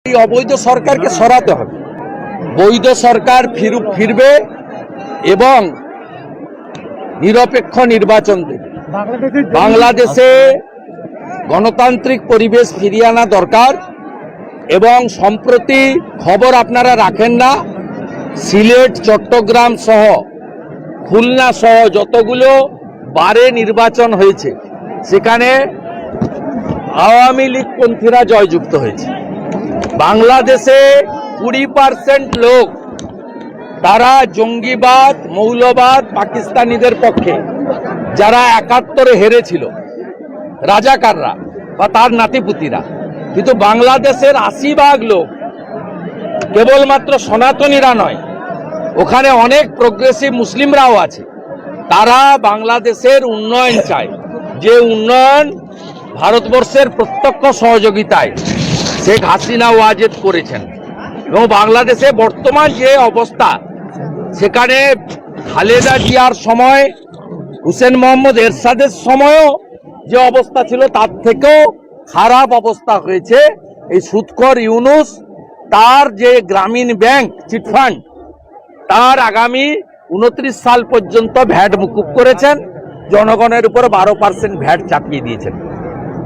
এই অবৈধ সরকারকে সরাতে হবে। বৈধ সরকার ফিরবে এবং নিরপেক্ষ নির্বাচন দেবে। বাংলাদেশে গণতান্ত্রিক পরিবেশ ফিরিয়ে আনা দরকার। এবং সম্প্রতি খবর আপনারা রাখেন না, সিলেট, চট্টগ্রাম সহ খুলনা সহ যতগুলো বারে নির্বাচন হয়েছে সেখানে আওয়ামী লীগ পন্থীরা জয়যুক্ত হয়েছে। বাংলাদেশে 20% লোক তারা জঙ্গিবাদ, মৌলবাদ, পাকিস্তানিদের পক্ষে, যারা 71-এ হেরেছিল, রাজাকাররা বা তার নাতিপুতিরা। কিন্তু বাংলাদেশের 80% লোক কেবলমাত্র সনাতনীরা নয়, ওখানে অনেক প্রোগ্রেসিভ মুসলিমরাও আছে। তারা বাংলাদেশের উন্নয়ন চায়, যে উন্নয়ন ভারতবর্ষের প্রত্যক্ষ সহযোগিতায় শেখ হাসিনা ওয়াজেদ করেছেন। এবং বাংলাদেশে বর্তমান যে অবস্থা, সেখানে খালেদা জিয়ার সময়, হুসেন মোহাম্মদ এরশাদের সময়ও যে অবস্থা ছিল তার থেকেও খারাপ অবস্থা হয়েছে। এই সুদখোর ইউনূস তার যে গ্রামীণ ব্যাংক চিটফান্ড, তার আগামী 29 সাল পর্যন্ত ভ্যাট মুকুব করেছেন, জনগণের উপর 12% ভ্যাট চাপিয়ে দিয়েছেন।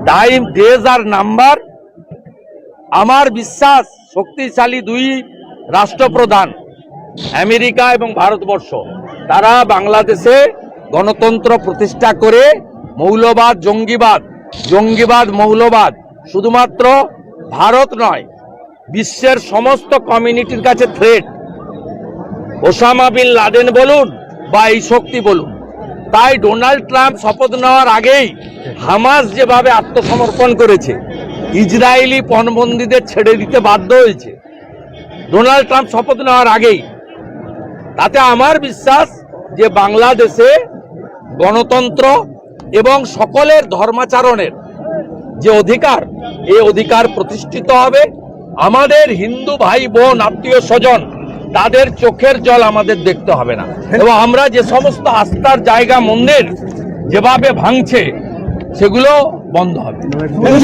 টাইম ডেজ আর নাম্বার। আমার বিশ্বাস শক্তিশালী দুই রাষ্ট্রপ্রধান আমেরিকা এবং ভারতবর্ষ, তারা বাংলাদেশে গণতন্ত্র প্রতিষ্ঠা করে মৌলবাদ, জঙ্গিবাদ, মৌলবাদ শুধুমাত্র ভারত নয়, বিশ্বের সমস্ত কমিউনিটির কাছে থ্রেট। ওসামা বিন লাদেন বলুন বা এই শক্তি বলুন। তাই ডোনাল্ড ট্রাম্প শপথ নেওয়ার আগেই হামাস যেভাবে আত্মসমর্পণ করেছে, ইসরায়েলি পণবন্দীদের ছেড়ে দিতে বাধ্য হয়েছে ডোনাল্ড ট্রাম্প শপথ নেওয়ার আগেই, তাতে আমার বিশ্বাস যে বাংলাদেশে গণতন্ত্র এবং সকলের ধর্মাচরণের যে অধিকার, এই অধিকার প্রতিষ্ঠিত হবে। আমাদের হিন্দু ভাই বোন, আত্মীয় স্বজন, তাদের চোখের জল আমাদের দেখতে হবে না। এবং আমরা যে সমস্ত আস্থার জায়গা, মন্দির যেভাবে ভাঙছে, সেগুলো বন্ধ হবে।